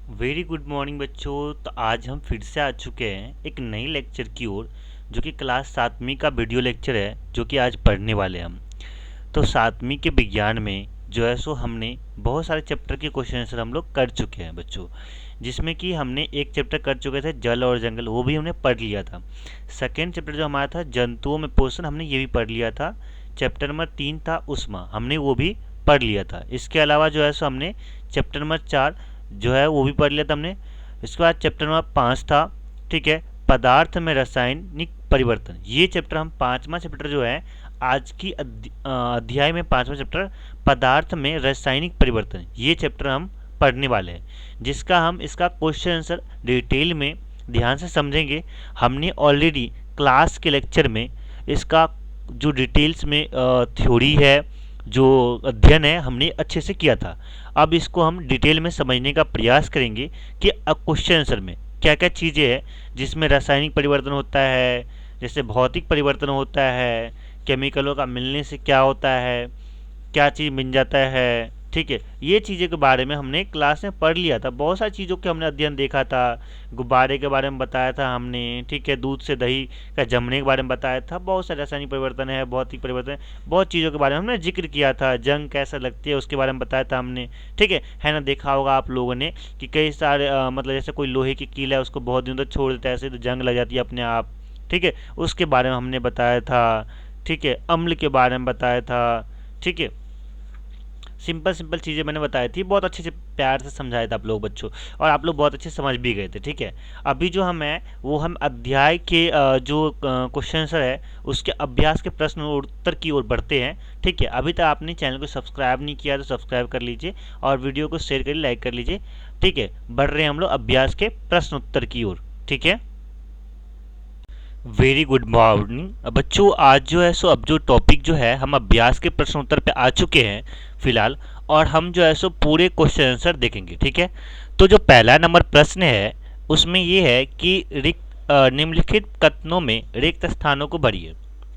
Very good morning बच्चों। तो आज हम फिर से आ चुके हैं एक नई लेक्चर की ओर, जो कि क्लास 7वीं का वीडियो लेक्चर है, जो कि आज पढ़ने वाले हैं हम। तो 7वीं के विज्ञान में जो है सो हमने बहुत सारे चैप्टर के क्वेश्चन आंसर हम लोग कर चुके हैं बच्चों, जिसमें कि हमने एक चैप्टर कर चुके थे जल और जंगल, वो भी हमने पढ़ लिया था। सेकेंड चैप्टर जो हमारा था जंतुओं में पोषण, हमने ये भी पढ़ लिया था। चैप्टर नंबर 3 था उष्मा, हमने वो भी पढ़ लिया था। इसके अलावा जो है सो हमने चैप्टर नंबर 4 जो है वो भी पढ़ लिया था हमने। इसके बाद चैप्टर नंबर 5 था, ठीक है, पदार्थ में रासायनिक परिवर्तन। ये चैप्टर हम पाँचवा चैप्टर जो है आज की अध्याय में पाँचवा चैप्टर पदार्थ में रासायनिक परिवर्तन, ये चैप्टर हम पढ़ने वाले हैं, जिसका हम इसका क्वेश्चन आंसर डिटेल में ध्यान से समझेंगे। हमने ऑलरेडी क्लास के लेक्चर में इसका जो डिटेल्स में थ्योरी है, जो अध्ययन है, हमने अच्छे से किया था। अब इसको हम डिटेल में समझने का प्रयास करेंगे कि क्वेश्चन आंसर में क्या क्या चीज़ें हैं जिसमें रासायनिक परिवर्तन होता है, जैसे भौतिक परिवर्तन होता है, केमिकलों का मिलने से क्या होता है, क्या चीज़ मिल जाता है, ठीक है। ये चीज़ों के बारे में हमने क्लास में पढ़ लिया था। बहुत सारी चीज़ों के हमने अध्ययन देखा था। गुब्बारे के बारे में बताया था हमने, ठीक है। दूध से दही का जमने के बारे में बताया था। बहुत सारे रासायनिक परिवर्तन है, भौतिक परिवर्तन है, बहुत चीज़ों के बारे में हमने जिक्र किया था। जंग कैसा लगती है उसके बारे में बताया था हमने, ठीक है ना। देखा होगा आप लोगों ने कि कई सारे मतलब जैसे कोई लोहे की कील है, उसको बहुत दिनों तक छोड़ देता है, ऐसे तो जंग लग जाती है अपने आप, ठीक है। उसके बारे में हमने बताया था, ठीक है। अम्ल के बारे में बताया था, ठीक है। सिंपल सिंपल चीज़ें मैंने बताई थी, बहुत अच्छे से प्यार से समझाया था आप लोग बच्चों, और आप लोग बहुत अच्छे से समझ भी गए थे, ठीक है। अभी जो हम है वो हम अध्याय के जो क्वेश्चन आंसर है उसके अभ्यास के प्रश्न और उत्तर की ओर बढ़ते हैं, ठीक है। अभी तक आपने चैनल को सब्सक्राइब नहीं किया तो सब्सक्राइब कर लीजिए, और वीडियो को शेयर करिए, लाइक कर लीजिए, ठीक है। बढ़ रहे हैं हम लोग अभ्यास के प्रश्न उत्तर की ओर, ठीक है। वेरी गुड मॉर्निंग बच्चों। आज जो है सो अब जो टॉपिक जो है हम अभ्यास के प्रश्न उत्तर पे आ चुके हैं फिलहाल, और हम जो है सो पूरे क्वेश्चन आंसर देखेंगे, ठीक है। तो जो पहला नंबर प्रश्न है उसमें ये है कि निम्नलिखित कथनों में रिक्त स्थानों को भरिए,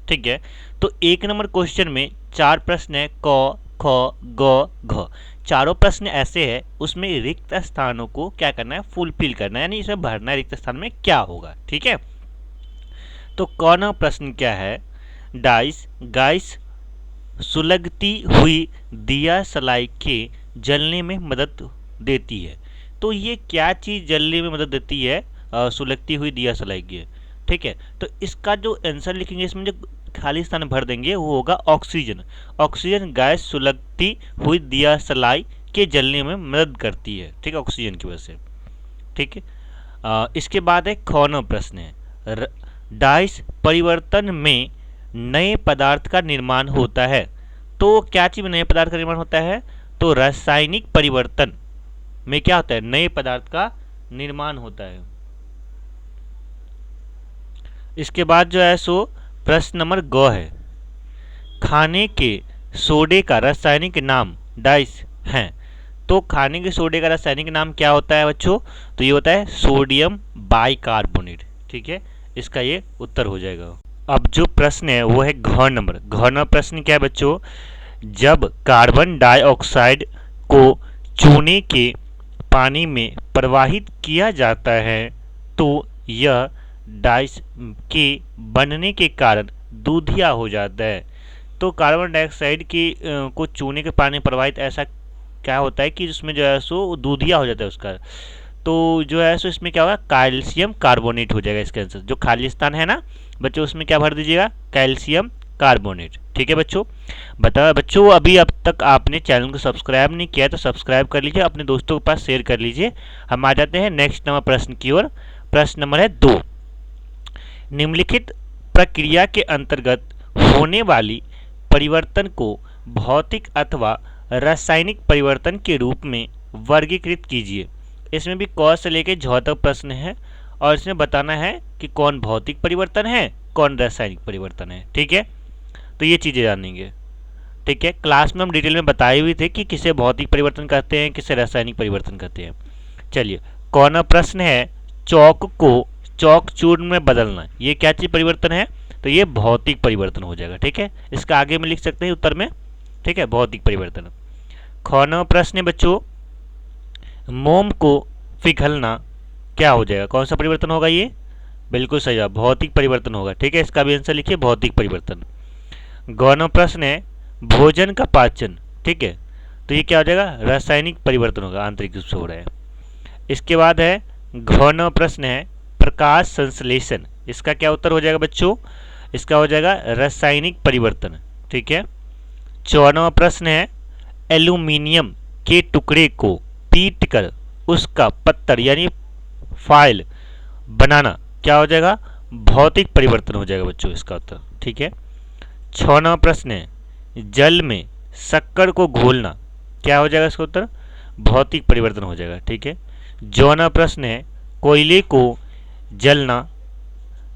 ठीक है। तो एक नंबर क्वेश्चन में चार प्रश्न है, क ख ग घ। चारों प्रश्न ऐसे हैं, उसमें रिक्त स्थानों को क्या करना है, फुलफिल करना है, यानी इसमें भरना है रिक्त स्थान में क्या होगा, ठीक है। तो कौन प्रश्न क्या है, डाइस गाइस सुलगती हुई दिया सलाई के जलने में मदद देती है। तो ये क्या चीज़ जलने में मदद देती है, सुलगती हुई दिया सलाई की, ठीक है। तो इसका जो आंसर लिखेंगे, इसमें जो खाली स्थान भर देंगे वो होगा ऑक्सीजन। ऑक्सीजन गैस सुलगती हुई दिया सलाई के जलने में मदद करती है, ठीक है, ऑक्सीजन की वजह से, ठीक है। इसके बाद एक खौना प्रश्न है, डाइस परिवर्तन में नए पदार्थ का निर्माण होता है। तो क्या चीज में नए पदार्थ का निर्माण होता है, तो रासायनिक परिवर्तन में क्या होता है, नए पदार्थ का निर्माण होता है। इसके बाद जो है सो प्रश्न नंबर ग है, खाने के सोडे का रासायनिक नाम डाइस है। तो खाने के सोडे का रासायनिक नाम क्या होता है बच्चों, तो ये होता है सोडियम बाइकार्बोनेट, ठीक है। इसका ये उत्तर हो जाएगा। अब जो प्रश्न है वो है घ नंबर। घ नंबर प्रश्न क्या है बच्चों, जब कार्बन डाइऑक्साइड को चूने के पानी में प्रवाहित किया जाता है तो यह डाइस के बनने के कारण दूधिया हो जाता है। तो कार्बन डाइऑक्साइड की को चूने के पानी में प्रवाहित ऐसा क्या होता है कि उसमें जो है सो दूधिया हो जाता है उसका। तो जो है सो इसमें क्या होगा, कैल्शियम कार्बोनेट हो जाएगा इसका आंसर। जो खाली स्थान है ना बच्चों, उसमें क्या भर दीजिएगा, कैल्शियम कार्बोनेट, ठीक है बच्चों। बता बच्चों, अभी अब तक आपने चैनल को सब्सक्राइब नहीं किया तो सब्सक्राइब कर लीजिए, अपने दोस्तों के पास शेयर कर लीजिए। हम आ जाते हैं नेक्स्ट नंबर प्रश्न की ओर। प्रश्न नंबर है 2, निम्नलिखित प्रक्रिया के अंतर्गत होने वाली परिवर्तन को भौतिक अथवा रासायनिक परिवर्तन के रूप में वर्गीकृत कीजिए। इसमें भी क से लेकर झ तक प्रश्न है, और इसमें बताना है कि कौन भौतिक परिवर्तन है, कौन रासायनिक परिवर्तन है, ठीक है। तो ये चीज़ें जानेंगे, ठीक है। क्लास में हम डिटेल में बताए हुए थे कि किसे भौतिक परिवर्तन कहते हैं, किसे रासायनिक परिवर्तन कहते हैं। चलिए, कौन प्रश्न है, चौक को चौक चूर्ण में बदलना, ये क्या चीज़ परिवर्तन है, तो ये भौतिक परिवर्तन हो जाएगा, ठीक है। इसका आगे में लिख सकते हैं उत्तर में, ठीक है, भौतिक परिवर्तन। ख नंबर प्रश्न है बच्चों, मोम को पिघलना क्या हो जाएगा, कौन सा परिवर्तन होगा ये? बिल्कुल सही जवाब, भौतिक परिवर्तन होगा। ठीक है, इसका भी आंसर लिखिए भौतिक परिवर्तन। गौरव प्रश्न है भोजन का पाचन। ठीक है, तो ये क्या हो जाएगा, रासायनिक परिवर्तन होगा, आंतरिक रूप से हो रहा है। इसके बाद है गौरव प्रश्न है प्रकाश संश्लेषण। इसका क्या उत्तर हो जाएगा बच्चों? इसका हो जाएगा रासायनिक परिवर्तन। ठीक है, 54वां प्रश्न है एल्यूमिनियम के टुकड़े को पीटकर उसका पत्थर यानी फाइल बनाना क्या हो जाएगा, भौतिक परिवर्तन हो जाएगा बच्चों इसका उत्तर। ठीक है, 56वां प्रश्न है जल में शक्कर को घोलना क्या हो जाएगा, इसका उत्तर भौतिक परिवर्तन हो जाएगा। ठीक है, 54वां प्रश्न है कोयले को जलना,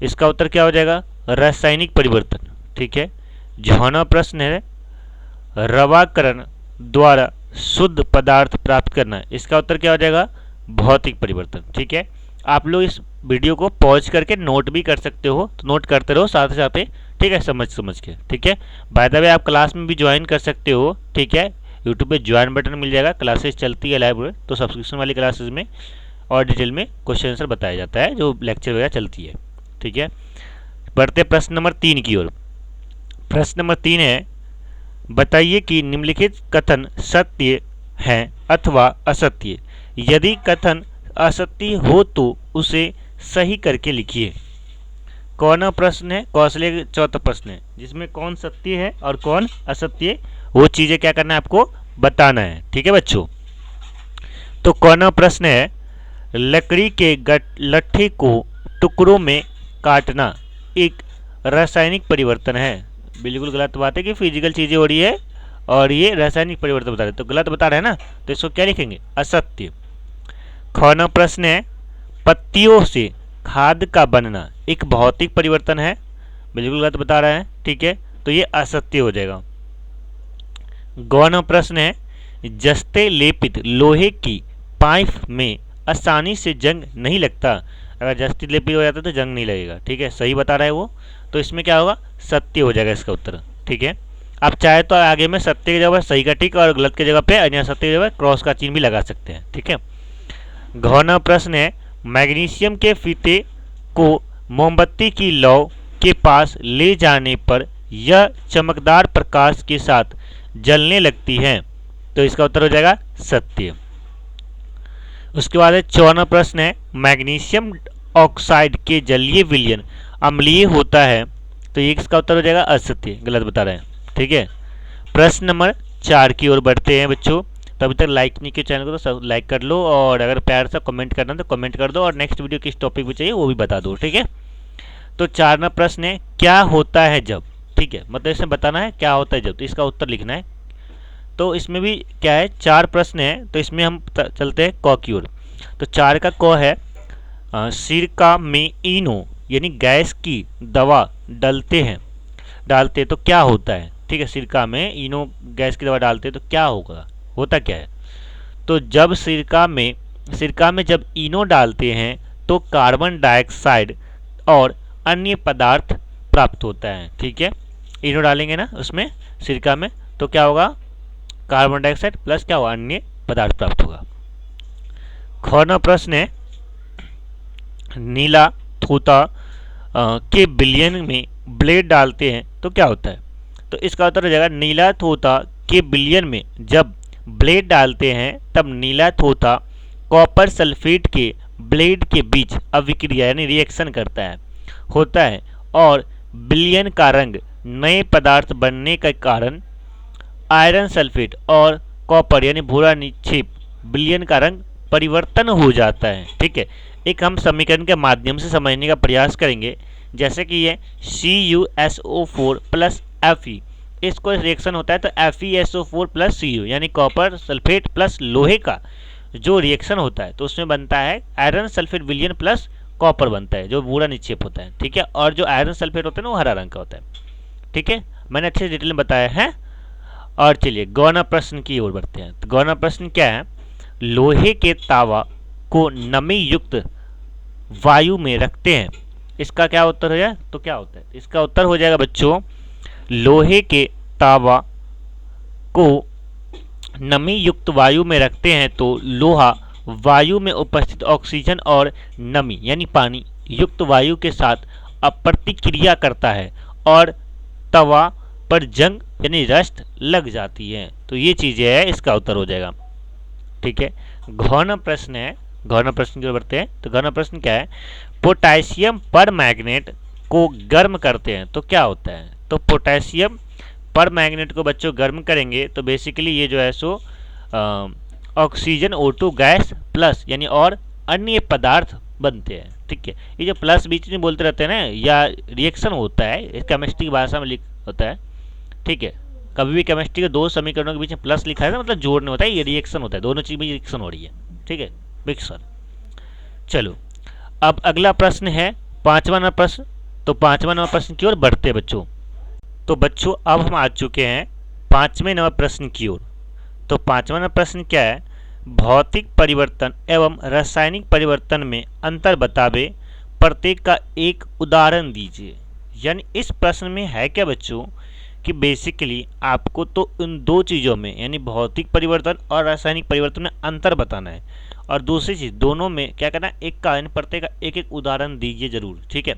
इसका उत्तर क्या हो जाएगा, रासायनिक परिवर्तन। ठीक है, 54वां प्रश्न है रवाकरण द्वारा शुद्ध पदार्थ प्राप्त करना, इसका उत्तर क्या हो जाएगा, भौतिक परिवर्तन। ठीक है, आप लोग इस वीडियो को पॉज करके नोट भी कर सकते हो, तो नोट करते रहो साथ साथ। ठीक है, समझ के। ठीक है, बाय द वे आप क्लास में भी ज्वाइन कर सकते हो। ठीक है, यूट्यूब पे ज्वाइन बटन मिल जाएगा, क्लासेस चलती है लाइव, तो सब्सक्रिप्शन वाली क्लासेस में और डिटेल में क्वेश्चन आंसर बताया जाता है, जो लेक्चर वगैरह चलती है। ठीक है, बढ़ते प्रश्न नंबर 3 की ओर। प्रश्न नंबर 3 है बताइए कि निम्नलिखित कथन सत्य हैं अथवा असत्य। यदि कथन असत्य हो तो उसे सही करके लिखिए। कौन प्रश्न है, कौशल्य का चौथा प्रश्न है, जिसमें कौन सत्य है और कौन असत्य, वो चीजें क्या करना है आपको बताना है। ठीक है बच्चों, तो कौन प्रश्न है लकड़ी के लट्ठे को टुकड़ों में काटना एक रासायनिक परिवर्तन है। बिल्कुल गलत बात है कि फिजिकल चीजें हो रही है और ये रासायनिक परिवर्तन बता रहे, तो गलत बता रहे हैं ना, तो इसको क्या लिखेंगे, असत्य। खौना प्रश्न है पत्तियों से खाद का बनना एक भौतिक परिवर्तन है, बिल्कुल गलत बता रहा है। ठीक है, तो ये असत्य हो जाएगा। गौण प्रश्न है जस्ते लेपित लोहे की पाइप में आसानी से जंग नहीं लगता, अगर जस्ते लेपित हो जाता तो जंग नहीं लगेगा। ठीक है, सही बता रहा है वो, तो इसमें क्या होगा, सत्य हो जाएगा इसका उत्तर। ठीक है, आप चाहे तो आगे में सत्य की जगह सही का टिक और गलत की जगह पे सत्य की जगह क्रॉस का चिन्ह भी लगा सकते हैं। ठीक है, घौना प्रश्न है मैग्नीशियम के फीते को मोमबत्ती की लौ के पास ले जाने पर यह चमकदार प्रकाश के साथ जलने लगती है, तो इसका उत्तर हो जाएगा सत्य। उसके बाद 54वां प्रश्न है मैग्नीशियम ऑक्साइड के जलीय विलयन अम्लीय होता है, तो ये इसका उत्तर हो जाएगा असत्य, गलत बता रहे हैं। ठीक है, प्रश्न नंबर 4 की ओर बढ़ते हैं बच्चों। तो अभी तक लाइक नहीं किया चैनल को तो सब लाइक कर लो, और अगर प्यार से कमेंट करना तो कमेंट कर दो, और नेक्स्ट वीडियो किस टॉपिक पे चाहिए वो भी बता दो। ठीक है, तो 4वां प्रश्न है क्या होता है जब, ठीक है, मतलब इसमें बताना है क्या होता है जब, तो इसका उत्तर लिखना है। तो इसमें भी क्या है, 4 प्रश्न है, तो इसमें हम चलते हैं क की ओर। तो 4 का क है सिरका में इनो यानी गैस की दवा डालते तो क्या होता है। ठीक है, सिरका में इनो गैस की दवा डालते तो क्या होगा, होता क्या है। तो जब सिरका में जब इनो डालते हैं तो कार्बन डाइऑक्साइड और अन्य पदार्थ प्राप्त होता है। ठीक है, इनो डालेंगे ना उसमें सिरका में, तो क्या होगा, कार्बन डाइऑक्साइड प्लस क्या होगा, अन्य पदार्थ प्राप्त होगा। खौना प्रश्न है नीला थोता के विलयन में ब्लेड डालते हैं तो क्या होता है, तो इसका उत्तर हो जाएगा नीला थोता के विलयन में जब ब्लेड डालते हैं तब नीला थोता कॉपर सल्फेट के ब्लेड के बीच अभिक्रिया यानी रिएक्शन होता है और विलयन का रंग नए पदार्थ बनने के कारण आयरन सल्फेट और कॉपर यानी भूरा निक्षेप विलयन का रंग परिवर्तन हो जाता है। ठीक है, एक हम समीकरण के माध्यम से समझने का प्रयास करेंगे, जैसे कि ये CuSO4 प्लस Fe, इसको रिएक्शन होता है तो FeSO4 प्लस Cu यानी कॉपर सल्फेट प्लस लोहे का जो रिएक्शन होता है तो उसमें बनता है आयरन सल्फेट विलयन प्लस कॉपर बनता है जो भूरा निक्षेप होता है। ठीक है, और जो आयरन सल्फेट होता है ना वो हरा रंग का होता है। ठीक है, मैंने अच्छे डिटेल में बताया है। और चलिए गौना प्रश्न की ओर बढ़ते हैं। तो गौना प्रश्न क्या है, लोहे के तावा को नमी युक्त वायु में रखते हैं, इसका क्या उत्तर हो जाए, तो क्या होता है, इसका उत्तर हो जाएगा बच्चों लोहे के तावा को नमी युक्त वायु में रखते हैं तो लोहा वायु में उपस्थित ऑक्सीजन और नमी यानी पानी युक्त वायु के साथ अप्रतिक्रिया करता है और तवा पर जंग यानी रस्ट लग जाती है। तो ये चीजें है, इसका उत्तर हो जाएगा। ठीक है, घन प्रश्न है। घन प्रश्न की ओर बढ़ते हैं। तो घन प्रश्न क्या है? पोटेशियम पर मैग्नेट को गर्म करते हैं तो क्या होता है? तो पोटेशियम पर मैग्नेट को बच्चों गर्म करेंगे तो बेसिकली ये जो है so oxygen O2 gas plus यानी और अन्य पदार्थ बनते हैं। ठीक है, ये जो प्लस बीच में बोलते रहते हैं ना, या रिएक्शन होता है, केमिस्ट्री की भाषा में होता है। ठीक है, कभी भी केमिस्ट्री के दो समीकरणों के बीच में प्लस लिखा है ना, मतलब जोड़ने होता है, ये रिएक्शन होता है, दोनों चीज में रिएक्शन हो रही है। ठीक है बिग सर। चलो अब अगला प्रश्न है 5वां नंबर प्रश्न। तो 5वां नंबर प्रश्न की ओर बढ़ते हैं बच्चों। तो बच्चों अब हम आ चुके हैं 5वें नंबर प्रश्न की ओर। तो 5वां नंबर प्रश्न क्या है? भौतिक परिवर्तन एवं रासायनिक परिवर्तन में अंतर बतावे, प्रत्येक का एक उदाहरण दीजिए। यानी इस प्रश्न में है क्या बच्चों कि बेसिकली आपको तो उन दो चीज़ों में यानी भौतिक परिवर्तन और रासायनिक परिवर्तन में अंतर बताना है, और दूसरी चीज़ दोनों में क्या करना है, एक का यानी प्रत्येक का एक एक उदाहरण दीजिए जरूर। ठीक है,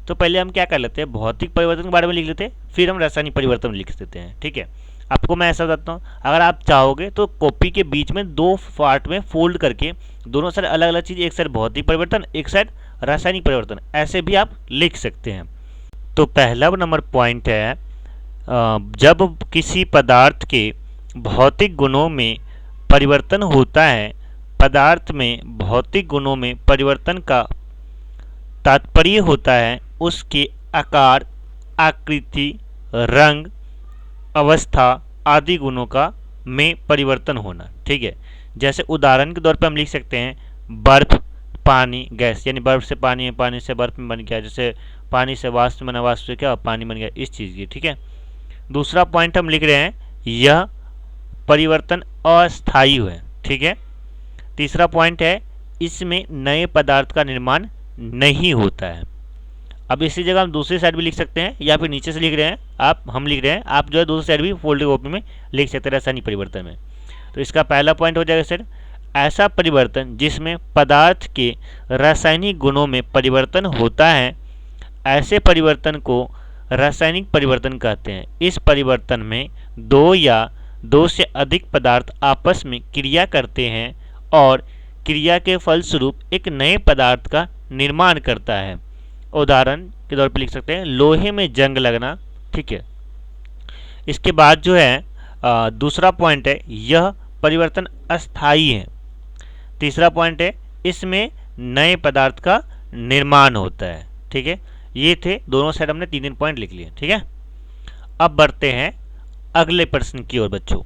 तो पहले हम क्या कर लेते हैं, भौतिक परिवर्तन के बारे में लिख लेते हैं, फिर हम रासायनिक परिवर्तन में लिख देते हैं। ठीक है, आपको मैं ऐसा बताता हूँ, अगर आप चाहोगे तो कॉपी के बीच में दो पार्ट में फोल्ड करके दोनों साइड अलग अलग चीज़, एक साइड भौतिक परिवर्तन, एक साइड रासायनिक परिवर्तन, ऐसे भी आप लिख सकते हैं। तो पहला नंबर पॉइंट है, जब किसी पदार्थ के भौतिक गुणों में परिवर्तन होता है, पदार्थ में भौतिक गुणों में परिवर्तन का तात्पर्य होता है उसके आकार, आकृति, रंग, अवस्था आदि गुणों का में परिवर्तन होना। ठीक है, जैसे उदाहरण के तौर पे हम लिख सकते हैं बर्फ, पानी, गैस, यानी बर्फ से पानी में, पानी से बर्फ में बन गया, जैसे पानी से वाष्प बना, वाष्प से क्या पानी बन गया, इस चीज़ की। ठीक है, दूसरा पॉइंट हम लिख रहे हैं यह परिवर्तन अस्थायी है। ठीक है, तीसरा पॉइंट है इसमें नए पदार्थ का निर्माण नहीं होता है। अब इसी जगह हम दूसरी साइड भी लिख सकते हैं, या फिर नीचे से लिख रहे हैं आप, हम लिख रहे हैं, आप जो है दूसरी साइड भी फोल्ड कॉपी में लिख सकते हैं रासायनिक परिवर्तन में। तो इसका पहला पॉइंट हो जाएगा सर, ऐसा परिवर्तन जिसमें पदार्थ के रासायनिक गुणों में परिवर्तन होता है, ऐसे परिवर्तन को रासायनिक परिवर्तन कहते हैं। इस परिवर्तन में दो या दो से अधिक पदार्थ आपस में क्रिया करते हैं और क्रिया के फलस्वरूप एक नए पदार्थ का निर्माण करता है। उदाहरण के तौर पर लिख सकते हैं लोहे में जंग लगना। ठीक है, इसके बाद जो है दूसरा पॉइंट है यह परिवर्तन अस्थायी है। तीसरा पॉइंट है इसमें नए पदार्थ का निर्माण होता है। ठीक है, ये थे दोनों साइड हमने तीन तीन पॉइंट लिख लिए। ठीक है, अब बढ़ते हैं अगले प्रश्न की ओर बच्चों।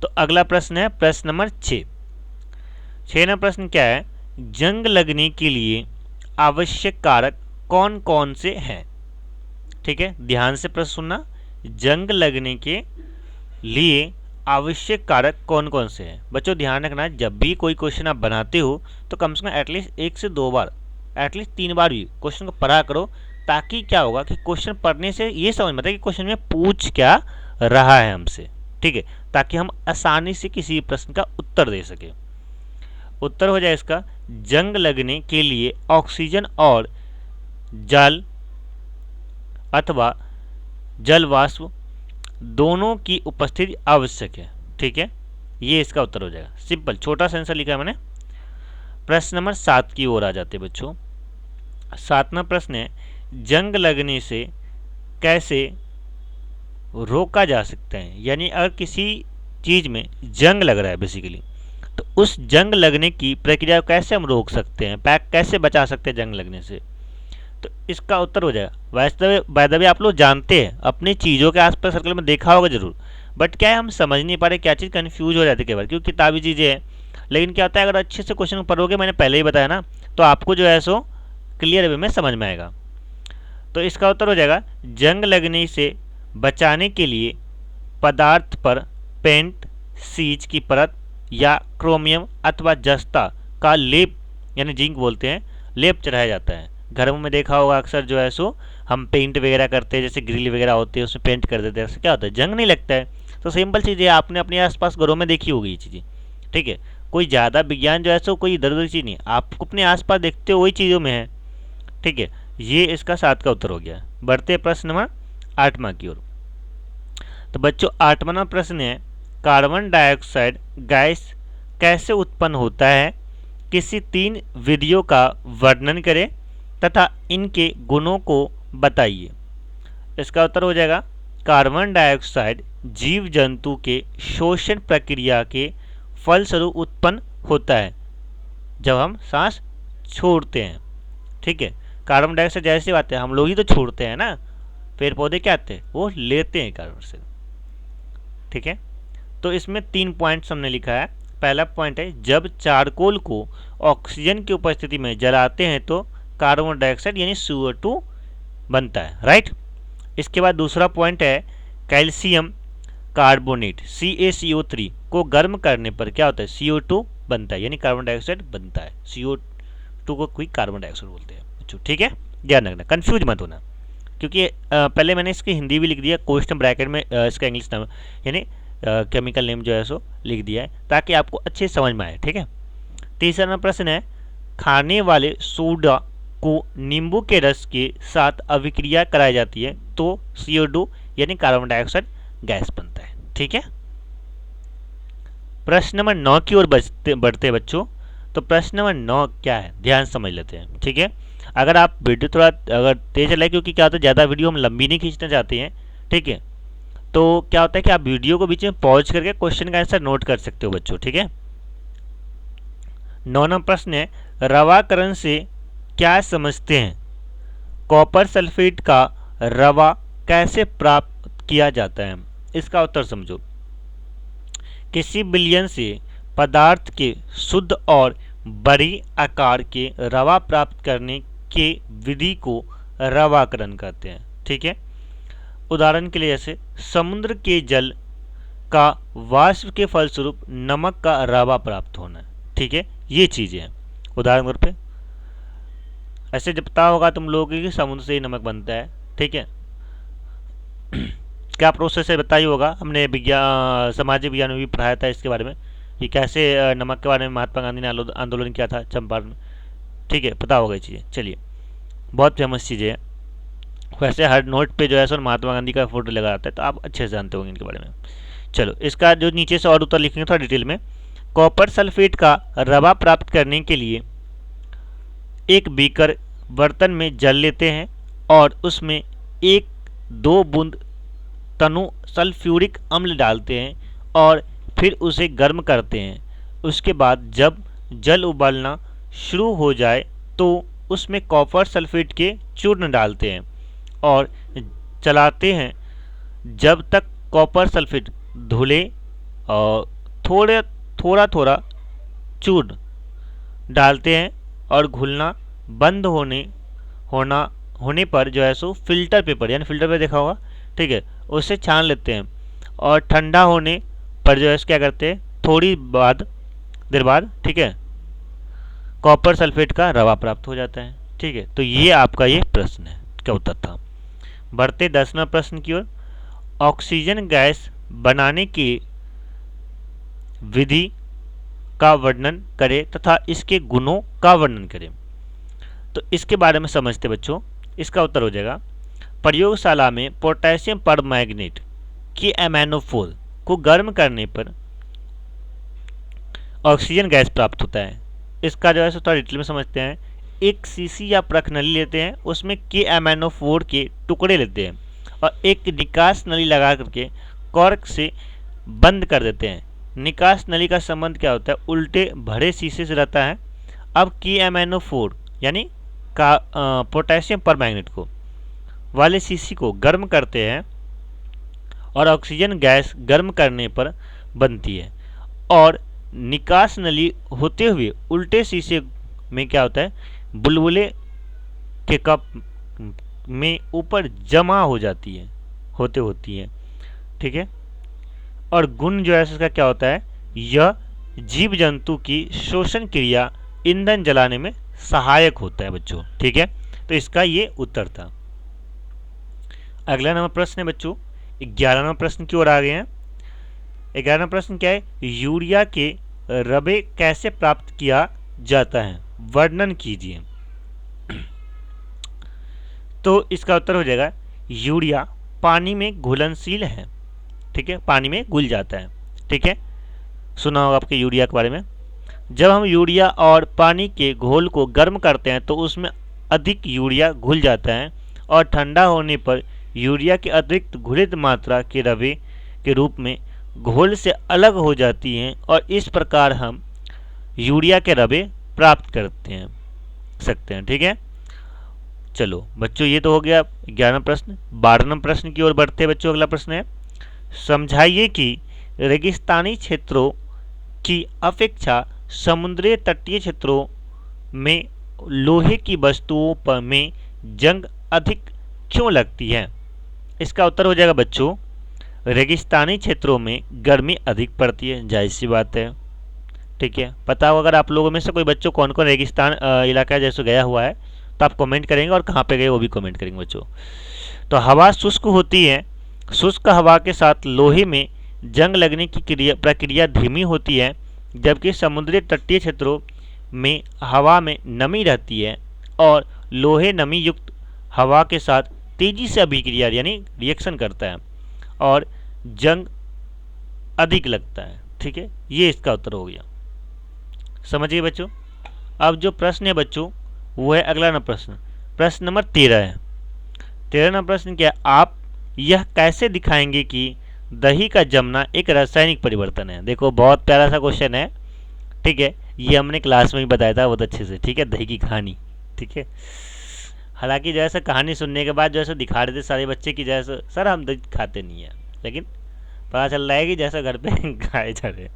तो अगला प्रश्न है प्रश्न नंबर 6। 6 नंबर प्रश्न क्या है, जंग लगने के लिए आवश्यक कारक कौन कौन से हैं? ठीक है, ध्यान से प्रश्न सुनना, जंग लगने के लिए आवश्यक कारक कौन कौन से हैं? बच्चों ध्यान रखना, जब भी कोई क्वेश्चन आप बनाते हो तो कम से कम एटलीस्ट 1 से 2 बार, एटलीस्ट 3 बार भी क्वेश्चन को पढ़ा करो, ताकि क्या होगा कि क्वेश्चन पढ़ने से ये समझ में आता है कि क्वेश्चन में पूछ क्या रहा है हमसे। ठीक है, ताकि हम आसानी से किसी प्रश्न का उत्तर दे सके। उत्तर हो जाए इसका, जंग लगने के लिए ऑक्सीजन और जल अथवा जल वाष्प दोनों की उपस्थिति आवश्यक है। ठीक है, ये इसका उत्तर हो जाएगा। सिंपल छोटा सा आंसर लिखा है मैंने। प्रश्न नंबर 7 की ओर आ जाते बच्चों। 7वां प्रश्न है, जंग लगने से कैसे रोका जा सकता है? यानी अगर किसी चीज में जंग लग रहा है बेसिकली, तो उस जंग लगने की प्रक्रिया को कैसे हम रोक सकते हैं, कैसे बचा सकते हैं जंग लगने से? तो इसका उत्तर हो जाएगा, वैसे बाय द वे आप लोग जानते हैं, अपनी चीज़ों के आसपास सर्कल में देखा होगा जरूर, बट क्या है हम समझ नहीं पा रहे, क्या चीज़ कंफ्यूज हो जाती है कई बार, क्योंकि किताबी चीज़ें हैं। लेकिन क्या होता है, अगर अच्छे से क्वेश्चन पढ़ोगे, मैंने पहले ही बताया ना, तो आपको जो है सो क्लियर वे में समझ में आएगा। तो इसका उत्तर हो जाएगा, जंग लगने से बचाने के लिए पदार्थ पर पेंट, सीज की परत या क्रोमियम अथवा जस्ता का लेप यानी जिंक बोलते हैं, लेप चढ़ाया जाता है। घरों में देखा होगा अक्सर जो है सो हम पेंट वगैरह करते हैं, जैसे ग्रिल वगैरह होती है उसमें पेंट कर देते हैं, उससे क्या होता है जंग नहीं लगता है। तो सिंपल चीज़ है, आपने अपने आसपास घरों में देखी होगी ये चीज़ें। ठीक है, कोई ज़्यादा विज्ञान जो है सो कोई इधर उधर चीज़ नहीं, आपको अपने आसपास देखते हो वही चीज़ों में है। ठीक है, ये इसका 7 का उत्तर हो गया। बढ़ते हैं प्रश्न नंबर 8वां की ओर। तो बच्चों 8वां प्रश्न है, कार्बन डाइऑक्साइड गैस कैसे उत्पन्न होता है, किसी 3 विधियों का वर्णन करें तथा इनके गुणों को बताइए। इसका उत्तर हो जाएगा, कार्बन डाइऑक्साइड जीव जंतु के शोषण प्रक्रिया के फलस्वरूप उत्पन्न होता है जब हम सांस छोड़ते हैं। ठीक है, कार्बन डाइऑक्साइड जैसी बात है, हम लोग ही तो छोड़ते हैं ना, पेड़ पौधे क्या आते हैं वो लेते हैं कार्बन से। ठीक है, तो इसमें 3 पॉइंट्स हमने लिखा है। पहला पॉइंट है, जब चारकोल को ऑक्सीजन की उपस्थिति में जलाते हैं तो कार्बन डाइऑक्साइड यानी CO2 बनता है, राइट। इसके बाद दूसरा पॉइंट है, कैल्शियम कार्बोनेट CaCO3 को गर्म करने पर क्या होता है, CO2 बनता है यानी कार्बन डाइऑक्साइड बनता है। CO2 को कोई कार्बन डाइऑक्साइड बोलते हैं बच्चों। ठीक है, ध्यान रखना, कंफ्यूज मत होना, क्योंकि पहले मैंने इसकी हिंदी भी लिख दिया, क्वेश्चन ब्रैकेट में इसका इंग्लिश नाम यानी केमिकल नेम जो है सो लिख दिया है ताकि आपको अच्छे समझ में आए। ठीक है, तीसरा प्रश्न है, खाने वाले सोडा को नींबू के रस के साथ अभिक्रिया कराई जाती है तो CO2 यानी कार्बन डाइऑक्साइड गैस बनता है। ठीक है, प्रश्न नंबर 9 की ओर बढ़ते बच्चों। तो प्रश्न नंबर 9 क्या है, ध्यान समझ लेते हैं। ठीक है, अगर आप वीडियो थोड़ा अगर तेज चलाए, क्योंकि क्या होता है ज़्यादा वीडियो हम लंबी नहीं खींचना चाहते हैं। ठीक है, तो क्या होता है कि आप वीडियो को बीच में पॉज करके क्वेश्चन का आंसर नोट कर सकते हो बच्चों। ठीक है, 9वां प्रश्न है, रवाकरण से क्या समझते हैं, कॉपर सल्फेट का रवा कैसे प्राप्त किया जाता है। इसका उत्तर समझो, किसी विलयन से पदार्थ के शुद्ध और बड़ी आकार के रवा प्राप्त करने के विधि को रवाकरण कहते हैं। ठीक है, उदाहरण के लिए जैसे समुद्र के जल का वाष्प के फलस्वरूप नमक का रवा प्राप्त होना। ठीक है, ये चीज़ें हैं उदाहरण के तौर पे। ऐसे जब पता होगा तुम लोगों को कि समुद्र से ही नमक बनता है। ठीक है, क्या प्रोसेस है बताइए होगा, हमने विज्ञान सामाजिक विज्ञान में भी पढ़ाया था इसके बारे में कि कैसे नमक के बारे में महात्मा गांधी ने आंदोलन किया था चंपारण में। ठीक है, पता होगा ये चीज़ें। चलिए, बहुत फेमस चीज़ें हैं, वैसे हर नोट पे जो है सो महात्मा गांधी का फोटो लगा आता है, तो आप अच्छे से जानते होंगे इनके बारे में। चलो, इसका जो नीचे से और उत्तर लिखेंगे थोड़ा डिटेल में। कॉपर सल्फेट का रवा प्राप्त करने के लिए एक बीकर बर्तन में जल लेते हैं और उसमें 1-2 बूंद तनु सल्फ्यूरिक अम्ल डालते हैं और फिर उसे गर्म करते हैं। उसके बाद जब जल उबलना शुरू हो जाए तो उसमें कॉपर सल्फेट के चूर्ण डालते हैं और चलाते हैं जब तक कॉपर सल्फेट धुले और थोड़ा चूर्ण डालते हैं और घुलना बंद होने पर जो है सो फिल्टर पेपर यानी फिल्टर पे देखा होगा। ठीक है, उसे छान लेते हैं और ठंडा होने पर जो है क्या करते हैं, थोड़ी देर बाद ठीक है कॉपर सल्फेट का रवा प्राप्त हो जाता है। ठीक है, तो ये आपका ये प्रश्न है क्या उत्तर था। बढ़ते 10वां प्रश्न की ओर, ऑक्सीजन गैस बनाने की विधि का वर्णन करें तथा इसके गुणों का वर्णन करें। तो इसके बारे में समझते बच्चों। इसका उत्तर हो जाएगा, प्रयोगशाला में पोटेशियम परमैंगनेट की एमाइनोफोर को गर्म करने पर ऑक्सीजन गैस प्राप्त होता है। इसका जो है थोड़ा डिटेल में समझते हैं। एक शीशी या प्रखनली लेते हैं, उसमें के एमाइनोफोर के टुकड़े लेते हैं और एक निकास नली लगा करके कॉर्क से बंद कर देते हैं। निकास नली का संबंध क्या होता है, उल्टे भरे शीशे से रहता है। अब के एमाइनोफोर यानी का पोटेशियम परमैंगनेट को वाले शीशी को गर्म करते हैं और ऑक्सीजन गैस गर्म करने पर बनती है। और निकास नली होते हुए उल्टे शीशे में क्या होता है, बुलबुले के कप में ऊपर जमा हो जाती है होती है। ठीक है, और गुण जो है इसका क्या होता है, यह जीव जंतु की शोषण क्रिया ईंधन जलाने में सहायक होता है बच्चों। ठीक है, तो इसका ये उत्तर था। अगला नंबर प्रश्न है बच्चों 11वां प्रश्न की ओर आ गए हैं। 11वां प्रश्न क्या है, यूरिया के रबे कैसे प्राप्त किया जाता है, वर्णन कीजिए। तो इसका उत्तर हो जाएगा यूरिया पानी में घुलनशील है। ठीक है, पानी में घुल जाता है। ठीक है, सुना होगा आपके यूरिया के बारे में। जब हम यूरिया और पानी के घोल को गर्म करते हैं तो उसमें अधिक यूरिया घुल जाता है और ठंडा होने पर यूरिया की अतिरिक्त घुलित मात्रा के रवे के रूप में घोल से अलग हो जाती हैं और इस प्रकार हम यूरिया के रवे प्राप्त सकते हैं। ठीक है, चलो बच्चों ये तो हो गया 11 प्रश्न। 12 प्रश्न की ओर बढ़ते हैं बच्चों। अगला प्रश्न है, समझाइए कि रेगिस्तानी क्षेत्रों की अपेक्षा समुद्री तटीय क्षेत्रों में लोहे की वस्तुओं पर में जंग अधिक क्यों लगती है। इसका उत्तर हो जाएगा बच्चों, रेगिस्तानी क्षेत्रों में गर्मी अधिक पड़ती है, जाहिर सी बात है। ठीक है, पता हो अगर आप लोगों में से कोई बच्चों कौन कौन रेगिस्तान इलाका जैसे गया हुआ है तो आप कमेंट करेंगे, और कहाँ पे गए वो भी कमेंट करेंगे बच्चों। तो हवा शुष्क होती है, शुष्क हवा के साथ लोहे में जंग लगने की प्रक्रिया धीमी होती है, जबकि समुद्री तटीय क्षेत्रों में हवा में नमी रहती है और लोहे नमी युक्त हवा के साथ तेजी से अभिक्रिया यानी रिएक्शन करता है और जंग अधिक लगता है। ठीक है, ये इसका उत्तर हो गया। समझिए बच्चों। अब जो प्रश्न है बच्चों वो है अगला नंबर प्रश्न, प्रश्न नंबर 13 है। 13 नंबर प्रश्न क्या है, आप यह कैसे दिखाएंगे कि दही का जमना एक रासायनिक परिवर्तन है। देखो बहुत प्यारा सा क्वेश्चन है। ठीक है, ये हमने क्लास में ही बताया था बहुत अच्छे से। ठीक है, दही की कहानी। ठीक है, हालांकि जैसे कहानी सुनने के बाद जैसे दिखा रहे थे सारे बच्चे की जैसे सर हम दही खाते नहीं है, लेकिन पता चल रहा है कि जैसा घर पे खाए जा रहे।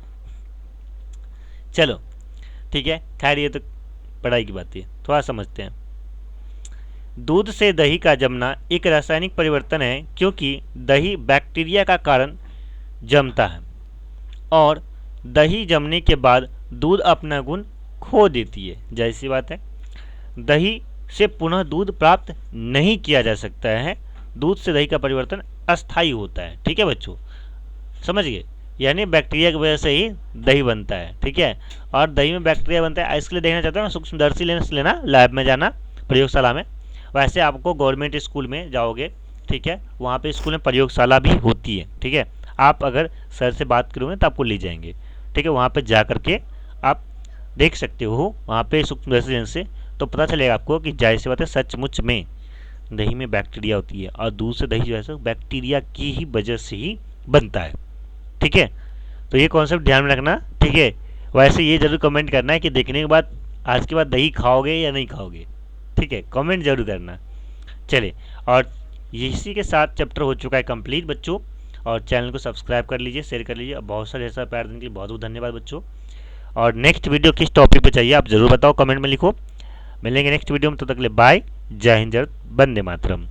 चलो ठीक है, खैर ये तो पढ़ाई की बात है, थोड़ा समझते हैं। दूध से दही का जमना एक रासायनिक परिवर्तन है क्योंकि दही बैक्टीरिया का कारण जमता है और दही जमने के बाद दूध अपना गुण खो देती है, जैसी बात है। दही से पुनः दूध प्राप्त नहीं किया जा सकता है। दूध से दही का परिवर्तन अस्थायी होता है। ठीक है बच्चों, समझ गए, यानी बैक्टीरिया की वजह से ही दही बनता है। ठीक है, और दही में बैक्टीरिया बनता है इसके लिए देखना चाहते हो ना, सूक्ष्मदर्शी लेंस लेना, लैब में जाना, प्रयोगशाला में। वैसे आपको गवर्नमेंट स्कूल में जाओगे, ठीक है, वहाँ पे स्कूल में प्रयोगशाला भी होती है। ठीक है, आप अगर सर से बात करोगे तो आपको ले जाएंगे। ठीक है, वहाँ पे जा करके आप देख सकते हो, वहाँ पे सूक्ष्मदर्शी लेंस से, तो पता चलेगा आपको कि जाहिर सी बात है सचमुच में दही में बैक्टीरिया होती है और दूध से दही जो है बैक्टीरिया की ही वजह से ही बनता है। ठीक है, तो ये कॉन्सेप्ट ध्यान में रखना। ठीक है, वैसे ये जरूर कमेंट करना है कि देखने के बाद आज के बाद दही खाओगे या नहीं खाओगे। ठीक है, कमेंट जरूर करना। चलिए, और इसी के साथ चैप्टर हो चुका है कंप्लीट बच्चों, और चैनल को सब्सक्राइब कर लीजिए, शेयर कर लीजिए। बहुत सारे ऐसा प्यार देने के लिए बहुत बहुत धन्यवाद बच्चों। और नेक्स्ट वीडियो किस टॉपिक पे चाहिए आप ज़रूर बताओ, कमेंट में लिखो। मिलेंगे नेक्स्ट वीडियो में, तब तक के लिए बाय, जय हिंद, वंदे मातरम।